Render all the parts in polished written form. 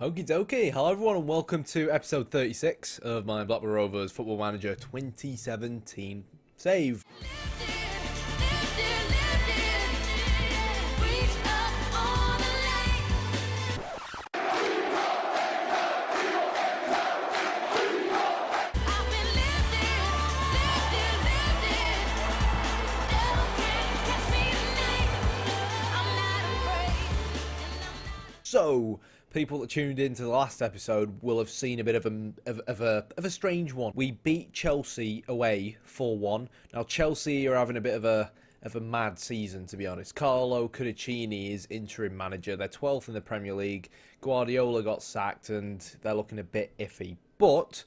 Okie dokie, hello everyone and welcome to episode 36 of my Blackburn Rovers Football Manager 2017 save. So, people that tuned into the last episode will have seen a bit of a strange one. We beat Chelsea away 4-1. Now Chelsea are having a bit of a mad season, to be honest. Carlo Cudicini is interim manager. They're 12th in the Premier League. Guardiola got sacked and they're looking a bit iffy. But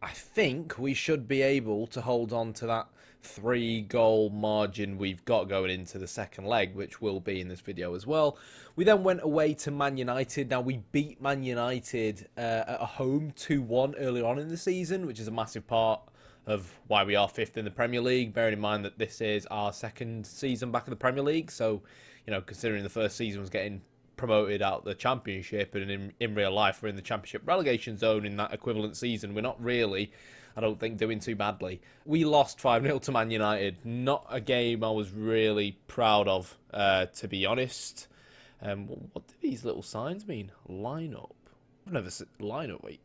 I think we should be able to hold on to that 3-goal margin we've got going into the second leg, which will be in this video as well. We then went away to Man United. Now, we beat Man United at home 2-1 earlier on in the season, which is a massive part of why we are 5th in the Premier League, bearing in mind that this is our second season back in the Premier League. So, you know, considering the first season was getting promoted out the Championship, and in real life we're in the Championship relegation zone in that equivalent season, we're not really, I don't think, doing too badly. We lost 5-0 to Man United. Not a game I was really proud of, to be honest. What do these little signs mean? Line up. I've never seen line up. Wait.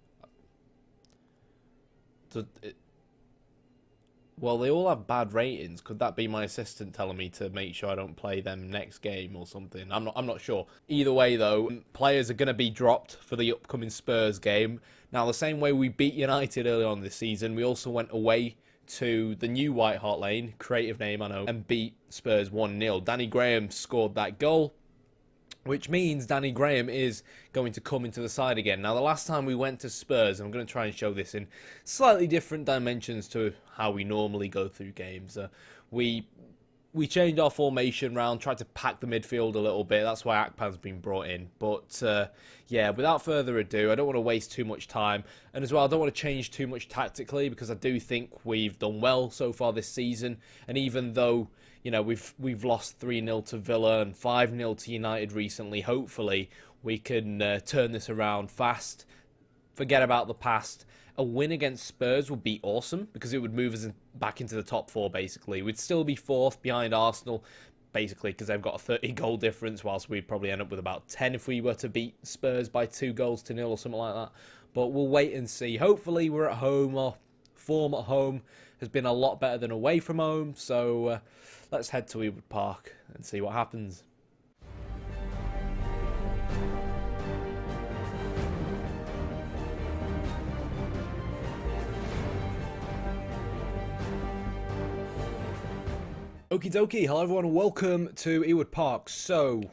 Well, they all have bad ratings. Could that be my assistant telling me to make sure I don't play them next game or something? I'm not sure. Either way, though, players are going to be dropped for the upcoming Spurs game. Now, the same way we beat United early on this season, we also went away to the new White Hart Lane, creative name I know, and beat Spurs 1-0. Danny Graham scored that goal, which means Danny Graham is going to come into the side again. Now, the last time we went to Spurs, and I'm going to try and show this in slightly different dimensions to how we normally go through games. We changed our formation round, tried to pack the midfield a little bit. That's why Akpan's been brought in. But, yeah, without further ado, I don't want to waste too much time. And as well, I don't want to change too much tactically, because I do think we've done well so far this season. And even though, you know, we've lost 3-0 to Villa and 5-0 to United recently, hopefully we can turn this around fast. Forget about the past. A win against Spurs would be awesome, because it would move us back into the top 4, basically. We'd still be 4th behind Arsenal, basically, because they've got a 30-goal difference, whilst we'd probably end up with about 10 if we were to beat Spurs by 2-0 or something like that. But we'll wait and see. Hopefully we're at home. Our form at home has been a lot better than away from home, so let's head to Ewood Park and see what happens. Okie dokie, hello everyone and welcome to Ewood Park. So,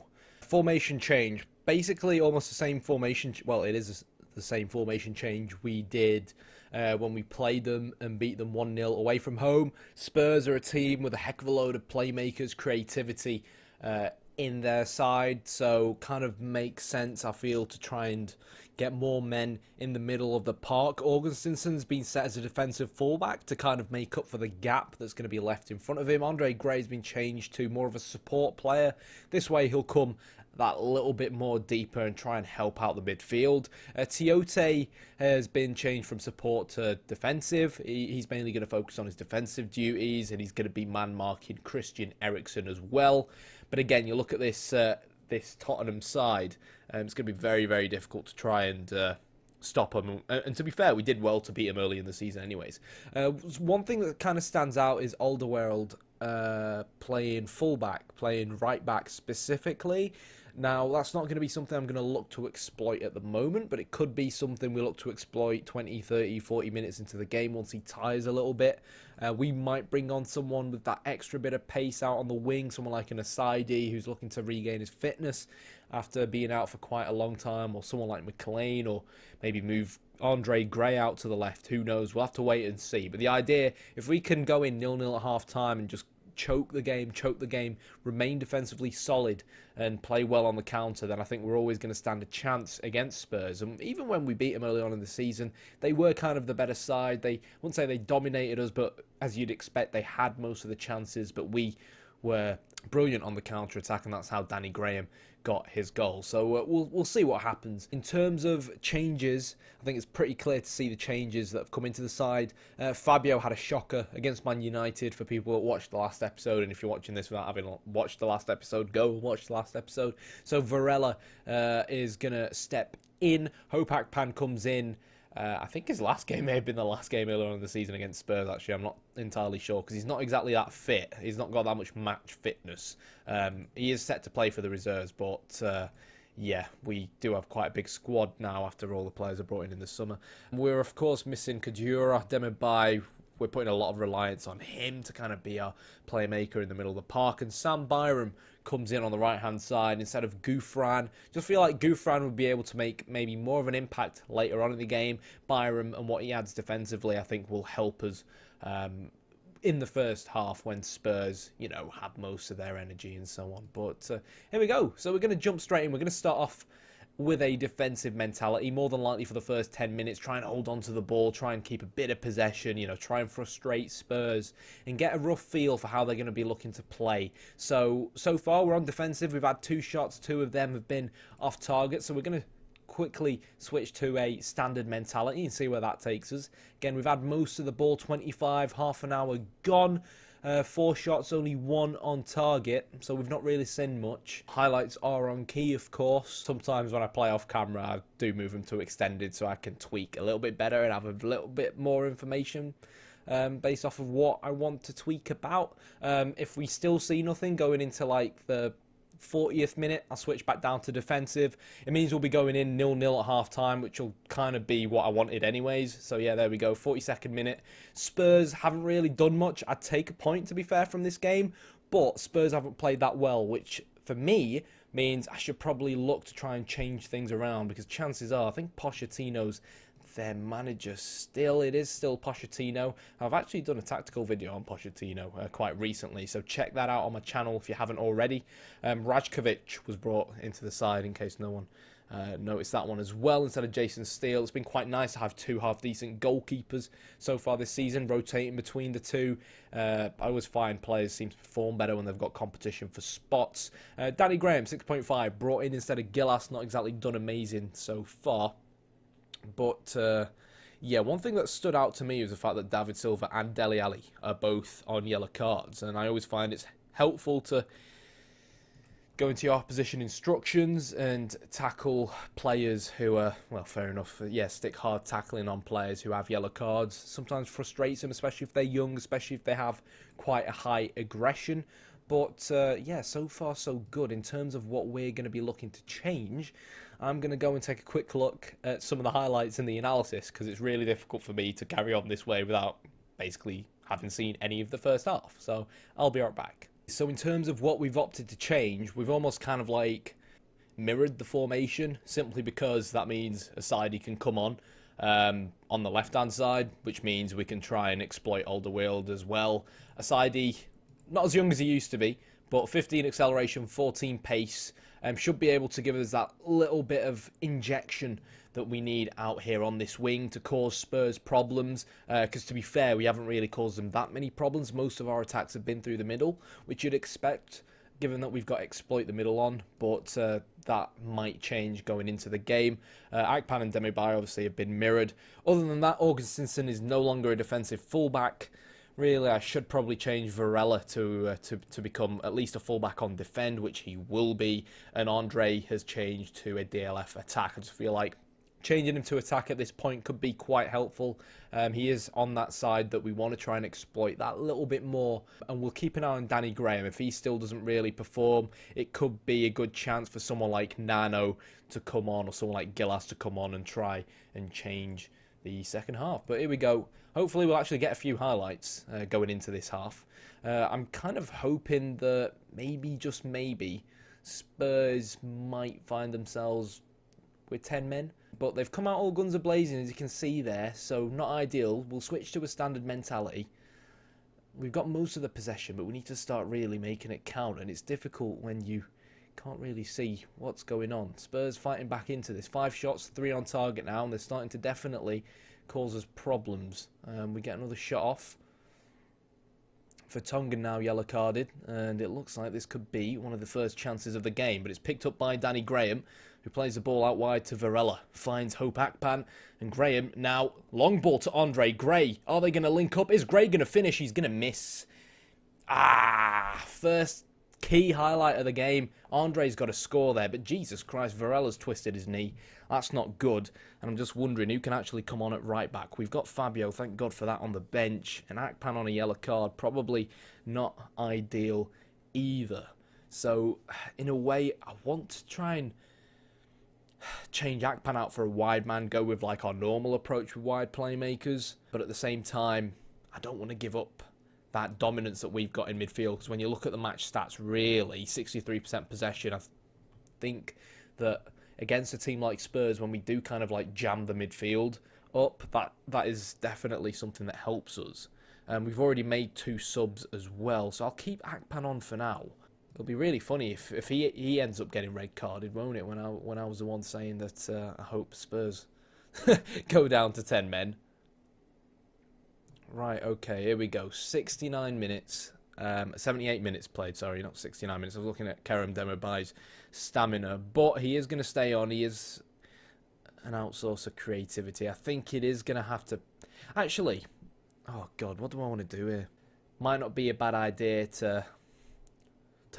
formation change. Basically almost the same formation, well, it is the same formation change we did when we played them and beat them 1-0 away from home. Spurs are a team with a heck of a load of playmakers, creativity in their side, so kind of makes sense, I feel, to try and get more men in the middle of the park. Augustinsson's been set as a defensive fullback to kind of make up for the gap that's going to be left in front of him. Andre Gray's been changed to more of a support player. This way he'll come that little bit more deeper and try and help out the midfield. Tiote has been changed from support to defensive. He's mainly going to focus on his defensive duties, and he's going to be man-marking Christian Eriksen as well. But again, you look at this this Tottenham side, it's going to be very, very difficult to try and stop them. And to be fair, we did well to beat them early in the season anyways. One thing that kind of stands out is Alderweireld playing fullback, playing right back specifically. Now, that's not going to be something I'm going to look to exploit at the moment, but it could be something we look to exploit 20, 30, 40 minutes into the game once he tires a little bit. We might bring on someone with that extra bit of pace out on the wing, someone like an Asidi who's looking to regain his fitness after being out for quite a long time, or someone like McLean, or maybe move Andre Gray out to the left. Who knows? We'll have to wait and see. But the idea, if we can go in 0-0 at half-time and just choke the game, remain defensively solid and play well on the counter, then I think we're always going to stand a chance against Spurs. And even when we beat them early on in the season, they were kind of the better side. I wouldn't say they dominated us, but as you'd expect, they had most of the chances, but we were brilliant on the counter-attack, and that's how Danny Graham got his goal. So we'll see what happens. In terms of changes, I think it's pretty clear to see the changes that have come into the side. Fabio had a shocker against Man United for people that watched the last episode, and if you're watching this without having watched the last episode, go watch the last episode. So Varela is going to step in. Hope Akpan comes in. I think his last game may have been the last game earlier on in the season against Spurs, actually. I'm not entirely sure because he's not exactly that fit. He's not got that much match fitness. He is set to play for the reserves, but yeah, we do have quite a big squad now after all the players are brought in the summer. We're, of course, missing Kajura, Demirbay. We're putting a lot of reliance on him to kind of be our playmaker in the middle of the park. And Sam Byram comes in on the right-hand side instead of Gouffran. Just feel like Gouffran would be able to make maybe more of an impact later on in the game. Byram and what he adds defensively, I think, will help us in the first half when Spurs, you know, have most of their energy and so on. But here we go. So we're going to jump straight in. We're going to start off with a defensive mentality, more than likely for the first 10 minutes, try and hold on to the ball, try and keep a bit of possession, you know, try and frustrate Spurs and get a rough feel for how they're going to be looking to play. So far we're on defensive. We've had 2 shots, 2 of them have been off target, so we're going to quickly switch to a standard mentality and see where that takes us. Again, we've had most of the ball, 25, half an hour gone. 4 shots, only 1 on target, so we've not really seen much. Highlights are on key, of course. Sometimes when I play off camera, I do move them to extended so I can tweak a little bit better and have a little bit more information based off of what I want to tweak about. If we still see nothing going into like the 40th minute, I'll switch back down to defensive. It means we'll be going in 0-0 at half time, which will kind of be what I wanted anyways. So yeah, there we go, 42nd minute. Spurs haven't really done much. I'd take a point, to be fair, from this game, but Spurs haven't played that well, which for me means I should probably look to try and change things around, because chances are I think Pochettino's their manager still. It is still Pochettino. I've actually done a tactical video on Pochettino quite recently, so check that out on my channel if you haven't already. Rajkovic was brought into the side in case no one noticed that one as well, instead of Jason Steele. It's been quite nice to have 2 half-decent goalkeepers so far this season, rotating between the 2. I always find players seem to perform better when they've got competition for spots. Danny Graham, 6.5, brought in instead of Gillas. Not exactly done amazing so far. But, yeah, one thing that stood out to me was the fact that David Silva and Dele Alli are both on yellow cards. And I always find it's helpful to go into your opposition instructions and tackle players who are, well, fair enough, yeah, stick hard tackling on players who have yellow cards. Sometimes frustrates them, especially if they're young, especially if they have quite a high aggression. But, yeah, so far so good. In terms of what we're going to be looking to change, I'm going to go and take a quick look at some of the highlights in the analysis, because it's really difficult for me to carry on this way without basically having seen any of the first half. So I'll be right back. So in terms of what we've opted to change, we've almost kind of like mirrored the formation, simply because that means Asadi can come on the left-hand side, which means we can try and exploit Alderweireld as well. Asadi, not as young as he used to be, but 15 acceleration, 14 pace, should be able to give us that little bit of injection that we need out here on this wing to cause Spurs problems. Because to be fair, we haven't really caused them that many problems. Most of our attacks have been through the middle, which you'd expect, given that we've got exploit the middle on, but that might change going into the game. Akpan and Demirbay obviously have been mirrored. Other than that, Augustinson is no longer a defensive fullback. Really, I should probably change Varela to become at least a fullback on defend, which he will be. And Andre has changed to a DLF attack. I just feel like changing him to attack at this point could be quite helpful. He is on that side that we want to try and exploit that little bit more. And we'll keep an eye on Danny Graham. If he still doesn't really perform, it could be a good chance for someone like Nano to come on, or someone like Gillas to come on and try and change the second half. But here we go. Hopefully we'll actually get a few highlights going into this half. I'm kind of hoping that maybe, just maybe, Spurs might find themselves with 10 men. But they've come out all guns a-blazing, as you can see there, so not ideal. We'll switch to a standard mentality. We've got most of the possession, but we need to start really making it count, and it's difficult when you can't really see what's going on. Spurs fighting back into this. 5 shots, 3 on target now, and they're starting to definitely cause us problems. We get another shot off. Vertonghen now yellow carded, and it looks like this could be one of the first chances of the game, but it's picked up by Danny Graham, who plays the ball out wide to Varela, finds Hope Akpan, and Graham now, long ball to Andre Gray. Are they going to link up? Is Gray going to finish? He's going to miss. First key highlight of the game. Andre's got a score there, but Jesus Christ, Varela's twisted his knee. That's not good, and I'm just wondering who can actually come on at right back. We've got Fabio, thank God for that, on the bench, and Akpan on a yellow card, probably not ideal either. So, in a way, I want to try and change Akpan out for a wide man, go with like our normal approach with wide playmakers, but at the same time, I don't want to give up that dominance that we've got in midfield, because when you look at the match stats, really 63% possession, I think that against a team like Spurs, when we do kind of like jam the midfield up, that is definitely something that helps us. We've already made 2 subs as well, so I'll keep Akpan on for now. It'll be really funny if he ends up getting red carded, won't it, when I was the one saying that I hope Spurs go down to 10 men. Right, okay, here we go. 69 minutes. 78 minutes played, sorry, not 69 minutes. I was looking at Kerem Demirbay's stamina. But he is going to stay on. He is an outsource of creativity. I think it is going to have to... Actually, oh God, what do I want to do here? Might not be a bad idea to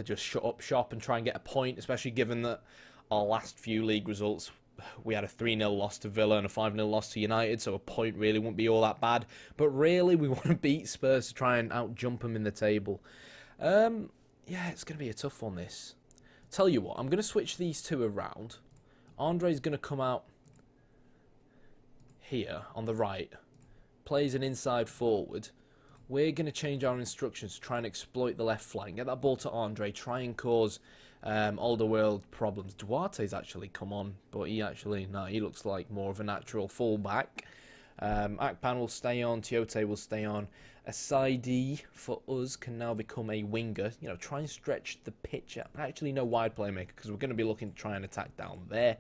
just shut up shop and try and get a point, especially given that our last few league results, we had a 3-0 loss to Villa and a 5-0 loss to United, so a point really wouldn't be all that bad. But really, we want to beat Spurs to try and out-jump them in the table. Yeah, it's going to be a tough one, this. Tell you what, I'm going to switch these 2 around. Andre's going to come out here on the right, plays an inside forward. We're going to change our instructions to try and exploit the left flank, get that ball to Andre, try and cause Alderweireld problems. Duarte's actually come on, but he looks like more of a natural fullback. Akpan will stay on, Tiote will stay on. Asidi for us can now become a winger. You know, try and stretch the pitch out. Actually, no wide playmaker, because we're going to be looking to try and attack down there.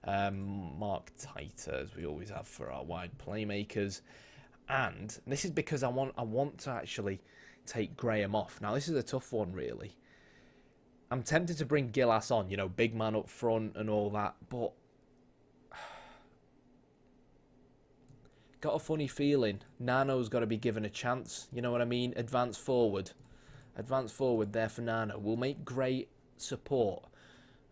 Mark tighter, as we always have for our wide playmakers. And this is because I want to actually take Graham off. Now, this is a tough one, really. I'm tempted to bring Gillas on, you know, big man up front and all that, but got a funny feeling Nano's got to be given a chance, you know what I mean? Advance forward there for Nano. We'll make great support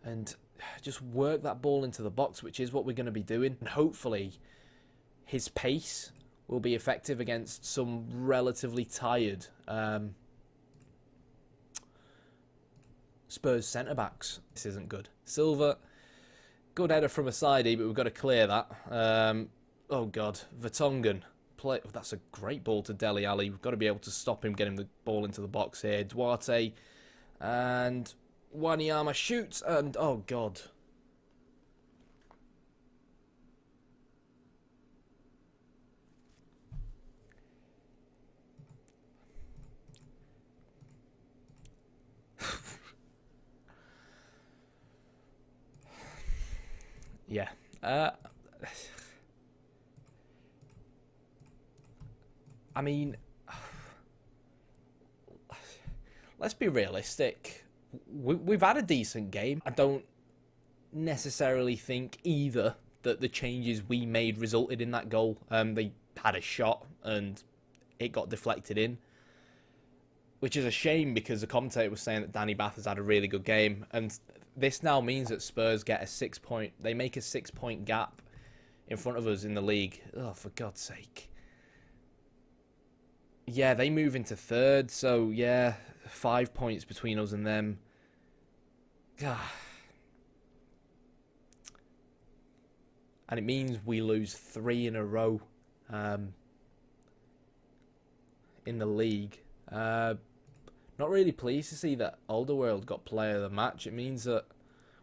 and just work that ball into the box, which is what we're going to be doing. And hopefully his pace will be effective against some relatively tired Spurs centre-backs. This isn't good. Silva, good header from Asidi, but we've got to clear that. Oh, God. Vertonghen. That's a great ball to Dele Alli. We've got to be able to stop him getting the ball into the box here. Duarte and Wanyama shoots, and oh, God. Yeah. I mean, let's be realistic. We've had a decent game. I don't necessarily think either that the changes we made resulted in that goal. They had a shot and it got deflected in, which is a shame because the commentator was saying that Danny Batth has had a really good game, and this now means that Spurs get a 6-point... They make a 6-point gap in front of us in the league. Oh, for God's sake. Yeah, they move into third, so yeah, 5 points between us and them. And it means we lose 3 in a row in the league. Not really pleased to see that Alderweireld got player of the match. It means that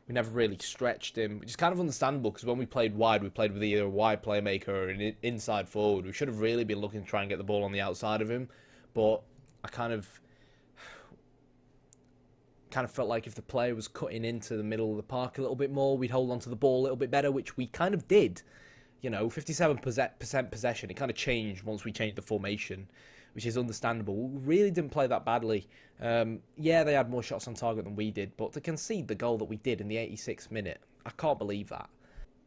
we never really stretched him, which is kind of understandable because when we played wide, we played with either a wide playmaker or an inside forward. We should have really been looking to try and get the ball on the outside of him, but I kind of felt like if the player was cutting into the middle of the park a little bit more, we'd hold on to the ball a little bit better, which we kind of did. You know, 57% possession. It kind of changed once we changed the formation. which is understandable. We really didn't play that badly. Yeah, they had more shots on target than we did, but to concede the goal that we did in the 86th minute, I can't believe that.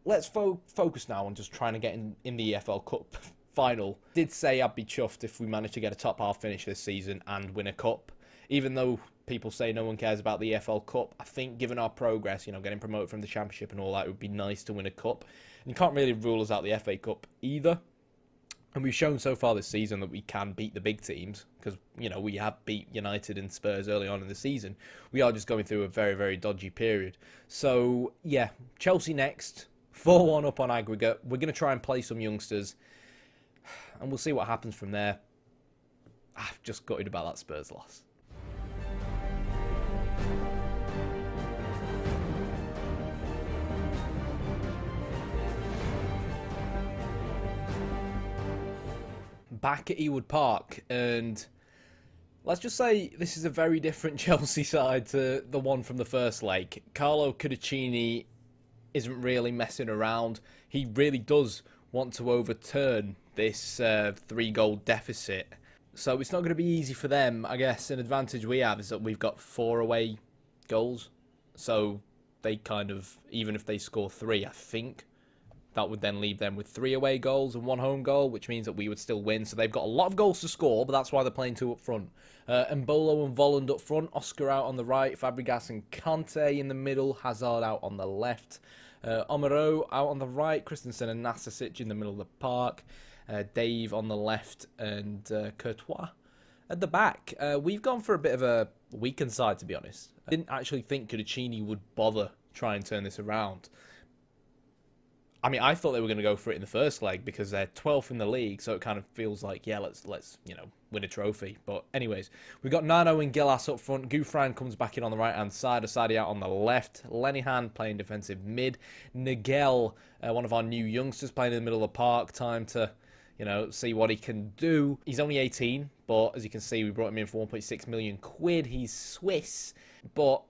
Let's focus now on just trying to get in the EFL Cup final. Did say I'd be chuffed if we managed to get a top half finish this season and win a cup. Even though people say no one cares about the EFL Cup, I think given our progress, getting promoted from the Championship and all that, it would be nice to win a cup. And you can't really rule us out the FA Cup either. And we've shown so far this season that we can beat the big teams because, we have beat United and Spurs early on in the season. We are just going through a very, very dodgy period. So, yeah, Chelsea next, 4-1 up on aggregate. We're going to try and play some youngsters and we'll see what happens from there. I've just gutted about that Spurs loss. Back at Ewood Park, and let's just say this is a very different Chelsea side to the one from the first leg. Carlo Cudicini isn't really messing around. He really does want to overturn this 3-goal deficit. So it's not going to be easy for them. I guess an advantage we have is that we've got 4 away goals. So they kind of, even if they score 3, I think that would then leave them with 3 away goals and 1 home goal, which means that we would still win. So they've got a lot of goals to score, but that's why they're playing 2 up front. Mbolo and Volland up front, Oscar out on the right, Fabregas and Kante in the middle, Hazard out on the left, Omaro out on the right, Christensen and Nastasic in the middle of the park, Dave on the left, and Courtois at the back. We've gone for a bit of a weakened side, to be honest. I didn't actually think Cudicini would bother trying to turn this around. I mean, I thought they were going to go for it in the first leg because they're 12th in the league, so it kind of feels like, yeah, let's win a trophy. But anyways, we've got Nano and Gillas up front. Gouffran comes back in on the right-hand side. Asadi out on the left. Lenihan playing defensive mid. Nigel, one of our new youngsters, playing in the middle of the park. Time to, see what he can do. He's only 18, but as you can see, we brought him in for 1.6 million quid. He's Swiss, but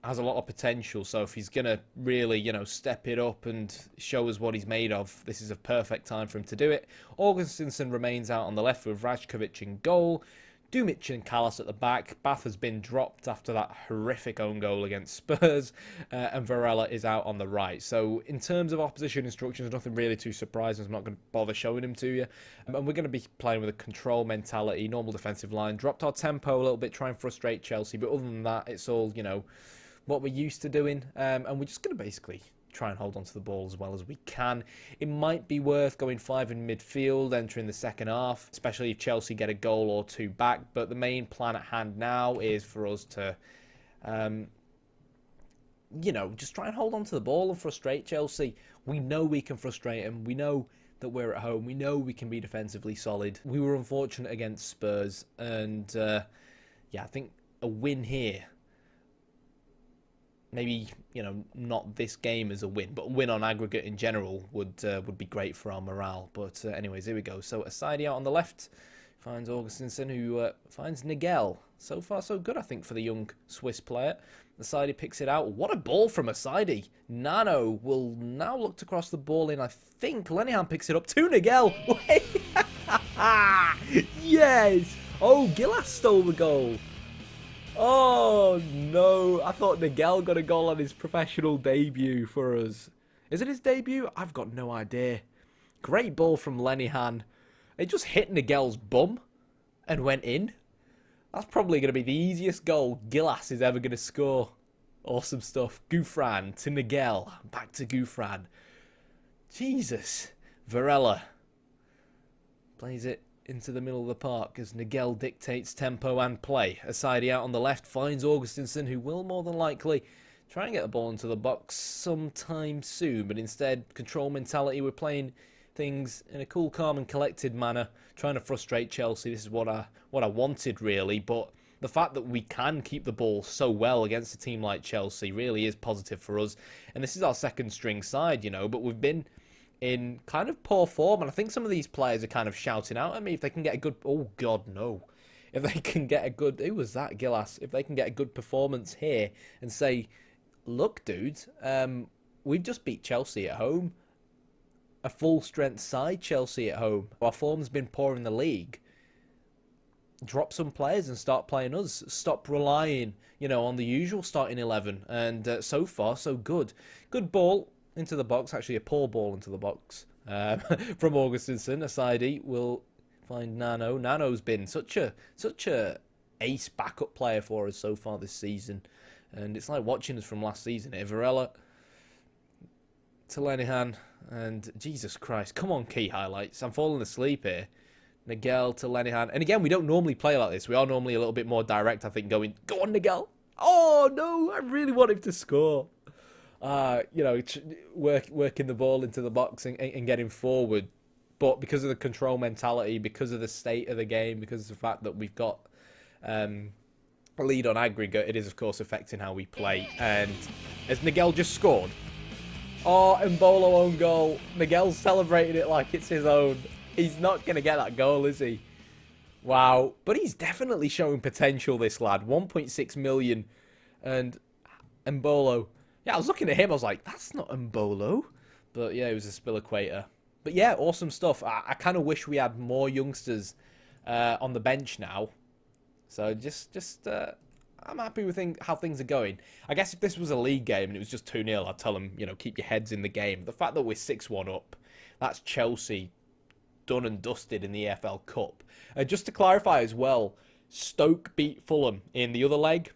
has a lot of potential, so if he's going to really, step it up and show us what he's made of, this is a perfect time for him to do it. Augustinsson remains out on the left with Rajkovic in goal. Dumic and Callas at the back. Bath has been dropped after that horrific own goal against Spurs, and Varela is out on the right. So in terms of opposition instructions, nothing really too surprising. I'm not going to bother showing them to you. And we're going to be playing with a control mentality, normal defensive line. Dropped our tempo a little bit, try and frustrate Chelsea, but other than that, it's all, what we're used to doing, and we're just going to basically try and hold on to the ball as well as we can. It might be worth going 5 in midfield, entering the second half, especially if Chelsea get a goal or 2 back, but the main plan at hand now is for us to, just try and hold on to the ball and frustrate Chelsea. We know we can frustrate them. We know that we're at home. We know we can be defensively solid. We were unfortunate against Spurs, and I think a win here, maybe, not this game as a win, but a win on aggregate in general would be great for our morale. But anyways, here we go. So Asadi out on the left finds Augustinsson, who finds Nigel. So far, so good, I think, for the young Swiss player. Asadi picks it out. What a ball from Asadi. Nano will now look to cross the ball in. I think Lenihan picks it up to Nigel. Yes! Oh, Gillas stole the goal. Oh, no. I thought Nigel got a goal on his professional debut for us. Is it his debut? I've got no idea. Great ball from Lenihan. It just hit Nigel's bum and went in. That's probably going to be the easiest goal Gillas is ever going to score. Awesome stuff. Gouffran to Nigel. Back to Gouffran. Jesus. Varela plays it into the middle of the park as Nigel dictates tempo and play. Asadi out on the left finds Augustinsson, who will more than likely try and get the ball into the box sometime soon, but instead, control mentality. We're playing things in a cool, calm and collected manner, trying to frustrate Chelsea. This is what I wanted, really, but the fact that we can keep the ball so well against a team like Chelsea really is positive for us. And this is our second string side, but we've been in kind of poor form, and I think some of these players are kind of shouting out at me if they can get a good... Oh, God, no. If they can get a good... Who was that, Gillas? If they can get a good performance here and say, look, dudes, we've just beat Chelsea at home. A full-strength side Chelsea at home. Our form's been poor in the league. drop some players and start playing us. Stop relying, on the usual starting 11. And so far, so good. Good ball into the box. Actually, a poor ball into the box from Augustinson. Aside will find Nano. Nano's been such a ace backup player for us so far this season. And it's like watching us from last season. Varela to Lenihan. And Jesus Christ, come on, key highlights. I'm falling asleep here. Nigel to Lenihan. And again, we don't normally play like this. We are normally a little bit more direct, I think, going, go on, Nigel. Oh, no, I really want him to score. Working the ball into the box and getting forward. But because of the control mentality, because of the state of the game, because of the fact that we've got a lead on aggregate, it is, of course, affecting how we play. And has Nigel just scored? Oh, Mbolo own goal. Miguel's celebrating it like it's his own. He's not going to get that goal, is he? Wow. But he's definitely showing potential, this lad. 1.6 million. And Mbolo. Yeah, I was looking at him. I was like, that's not Mbolo. But yeah, it was a Spiliquator. But yeah, awesome stuff. I kind of wish we had more youngsters on the bench now. So I'm happy with how things are going. I guess if this was a league game and it was just 2-0, I'd tell them, keep your heads in the game. The fact that we're 6-1 up, that's Chelsea done and dusted in the EFL Cup. Just to clarify as well, Stoke beat Fulham in the other leg,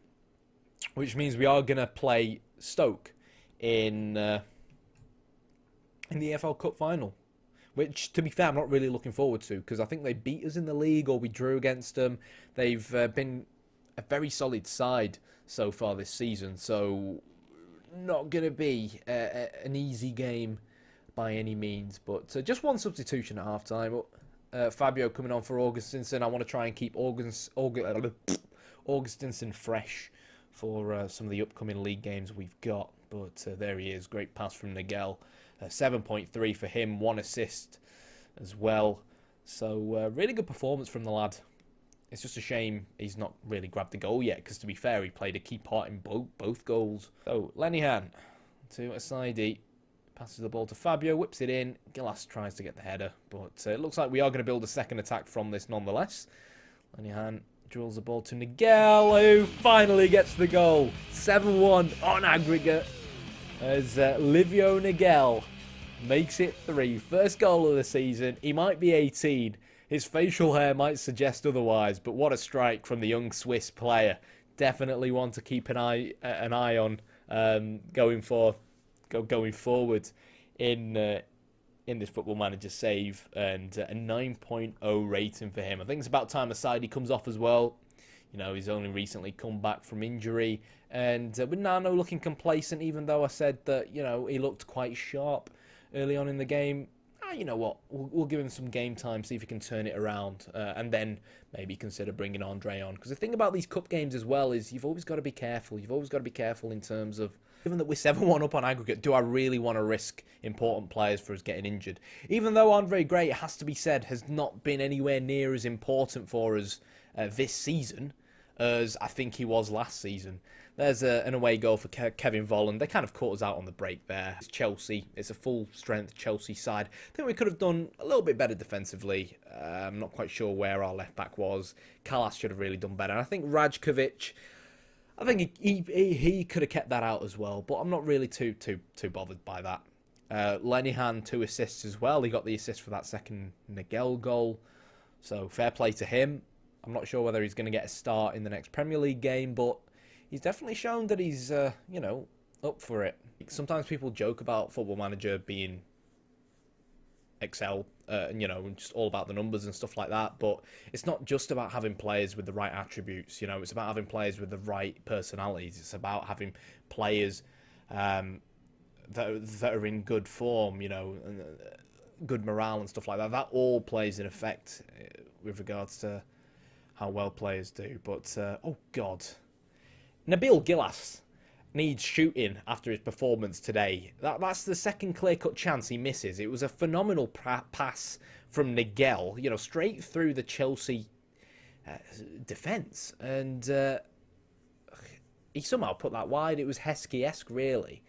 which means we are going to play Stoke in the EFL Cup final. Which, to be fair, I'm not really looking forward to, because I think they beat us in the league or we drew against them. They've been a very solid side so far this season, so not going to be an easy game by any means. But just one substitution at half-time. Fabio coming on for Augustinson. I want to try and keep Augustinson fresh for some of the upcoming league games we've got. But there he is. Great pass from Nigel. 7.3 for him. 1 assist as well. So really good performance from the lad. It's just a shame he's not really grabbed the goal yet, because to be fair, he played a key part in both goals. So Lenihan to Asidi. Passes the ball to Fabio, whips it in. Gilas tries to get the header, but it looks like we are going to build a second attack from this nonetheless. Lenihan drills the ball to Nigel, who finally gets the goal. 7-1 on aggregate as Livio Nigel makes it 3. First goal of the season. He might be 18. His facial hair might suggest otherwise, but what a strike from the young Swiss player. Definitely one to keep an eye on going forward in this Football Manager save, and a 9.0 rating for him. I think it's about time Asidi comes off as well. He's only recently come back from injury, and with Nano looking complacent, even though I said that he looked quite sharp early on in the game. You know what, we'll give him some game time, see if he can turn it around, and then maybe consider bringing Andre on. Because the thing about these cup games as well is you've always got to be careful. You've always got to be careful in terms of, given that we're 7-1 up on aggregate, do I really want to risk important players for us getting injured? Even though Andre Gray, it has to be said, has not been anywhere near as important for us this season as I think he was last season. There's an away goal for Kevin Volland. They kind of caught us out on the break there. It's Chelsea. It's a full-strength Chelsea side. I think we could have done a little bit better defensively. I'm not quite sure where our left-back was. Kalas should have really done better. And I think Rajkovic, I think he could have kept that out as well. But I'm not really too bothered by that. Lenihan, 2 assists as well. He got the assist for that second Nigel goal. So fair play to him. I'm not sure whether he's going to get a start in the next Premier League game, but he's definitely shown that he's, up for it. Sometimes people joke about Football Manager being Excel, just all about the numbers and stuff like that, but it's not just about having players with the right attributes, it's about having players with the right personalities. It's about having players that are in good form, and good morale and stuff like that. That all plays in effect with regards to how well players do. But, oh God. Nabil Gilas needs shooting after his performance today. That's the second clear-cut chance he misses. It was a phenomenal pass from Nigel, straight through the Chelsea defence. And he somehow put that wide. It was Heskey-esque, really.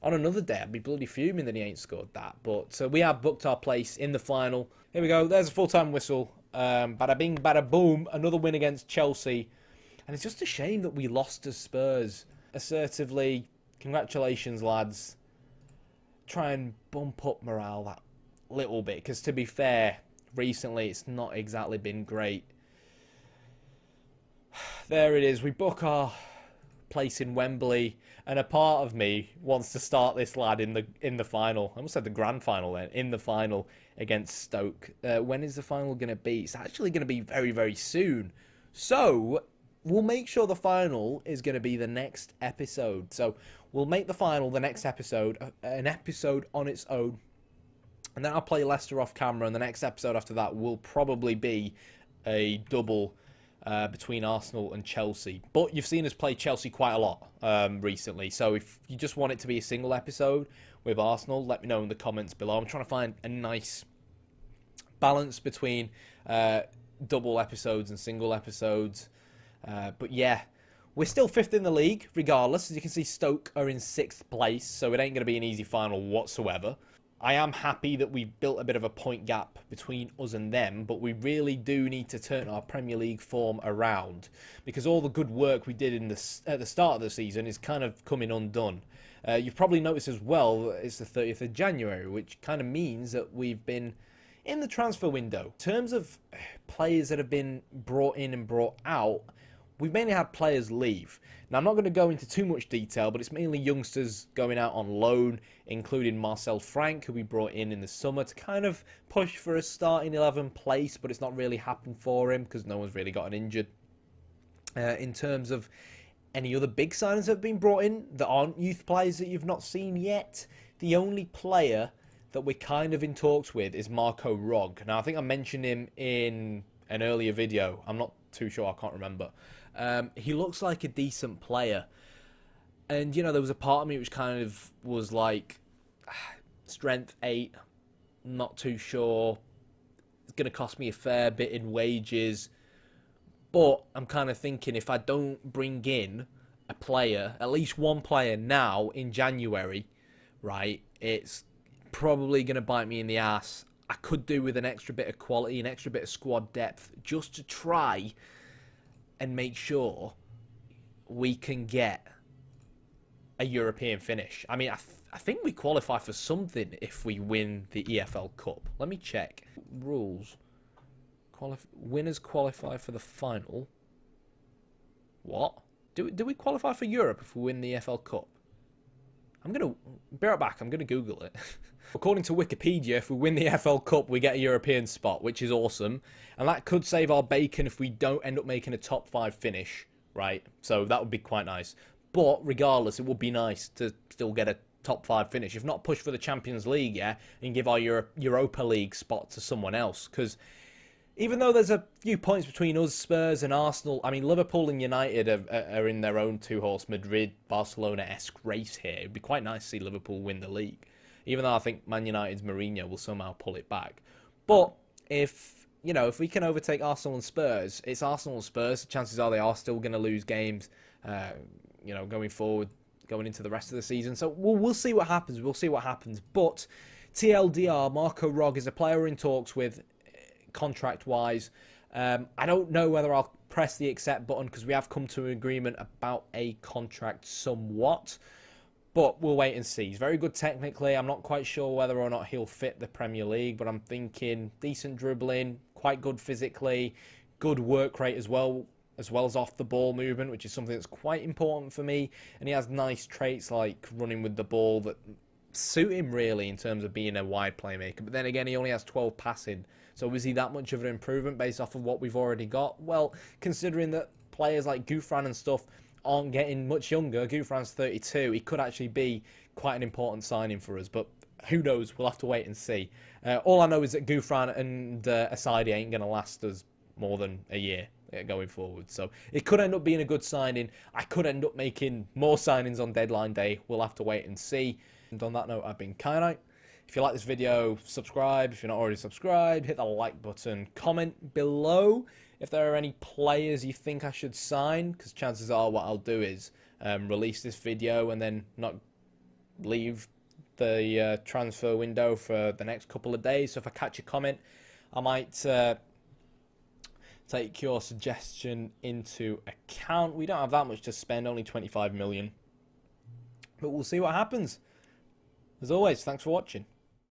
On another day, I'd be bloody fuming that he ain't scored that. But we have booked our place in the final. Here we go. There's a full-time whistle. Bada bing, bada boom. Another win against Chelsea. And it's just a shame that we lost to Spurs. Assertively, congratulations, lads. Try and bump up morale that little bit. Because to be fair, recently it's not exactly been great. There it is. We book our place in Wembley, and a part of me wants to start this lad in the final. I almost said the grand final then. In the final against Stoke. When is the final going to be? It's actually going to be very, very soon. So we'll make sure the final is going to be the next episode. So we'll make the final the next episode, an episode on its own. And then I'll play Leicester off camera, and the next episode after that will probably be a double between Arsenal and Chelsea. But you've seen us play Chelsea quite a lot recently. So if you just want it to be a single episode with Arsenal, let me know in the comments below. I'm trying to find a nice balance between double episodes and single episodes. But yeah, we're still 5th in the league regardless. As you can see, Stoke are in 6th place, so it ain't going to be an easy final whatsoever. I am happy that we've built a bit of a point gap between us and them, but we really do need to turn our Premier League form around, because all the good work we did at the start of the season is kind of coming undone. You've probably noticed as well it's the 30th of January, which kind of means that we've been in the transfer window. In terms of players that have been brought in and brought out, we've mainly had players leave. Now, I'm not going to go into too much detail, but it's mainly youngsters going out on loan, including Marcel Frank, who we brought in the summer to kind of push for a starting 11 place, but it's not really happened for him because no one's really gotten injured. In terms of any other big signings that have been brought in that aren't youth players that you've not seen yet, the only player that we're kind of in talks with is Marco Rog. Now, I think I mentioned him in an earlier video. I'm not too sure, I can't remember. He looks like a decent player. And, you know, there was a part of me which kind of was like, strength 8, not too sure. It's going to cost me a fair bit in wages. But I'm kind of thinking if I don't bring in a player, at least one player now in January, right, it's probably going to bite me in the ass. I could do with an extra bit of quality, an extra bit of squad depth, just to try and make sure we can get a European finish. I mean, I think we qualify for something if we win the EFL Cup. Let me check. Rules. Winners qualify for the final. What? Do we qualify for Europe if we win the EFL Cup? I'm going to... Be right back. I'm going to Google it. According to Wikipedia, if we win the FL Cup, we get a European spot, which is awesome. And that could save our bacon if we don't end up making a top 5 finish, right? So that would be quite nice. But regardless, it would be nice to still get a top 5 finish. If not, push for the Champions League, yeah? And give our Europa League spot to someone else. Because even though there's a few points between us, Spurs and Arsenal, I mean, Liverpool and United are in their own two-horse Madrid, Barcelona-esque race here. It'd be quite nice to see Liverpool win the league. Even though I think Man United's Mourinho will somehow pull it back. But if we can overtake Arsenal and Spurs, it's Arsenal and Spurs. Chances are they are still going to lose games, going forward, going into the rest of the season. So we'll see what happens. We'll see what happens. But TLDR, Marco Rog is a player we're in talks with, contract-wise. I don't know whether I'll press the accept button because we have come to an agreement about a contract somewhat. But we'll wait and see. He's very good technically. I'm not quite sure whether or not he'll fit the Premier League, but I'm thinking decent dribbling, quite good physically, good work rate as well as off the ball movement, which is something that's quite important for me. And he has nice traits like running with the ball that suit him really in terms of being a wide playmaker. But then again, he only has 12 passing. So is he that much of an improvement based off of what we've already got? Well, considering that players like Gouffran and stuff aren't getting much younger. Gouffran's 32. He could actually be quite an important signing for us, but who knows? We'll have to wait and see. All I know is that Gouffran and Asadi ain't going to last us more than a year going forward. So it could end up being a good signing. I could end up making more signings on deadline day. We'll have to wait and see. And on that note, I've been Kyanite. If you like this video, subscribe. If you're not already subscribed, hit the like button. Comment below if there are any players you think I should sign, because chances are what I'll do is release this video and then not leave the transfer window for the next couple of days. So if I catch a comment, I might take your suggestion into account. We don't have that much to spend, only 25 million. But we'll see what happens. As always, thanks for watching.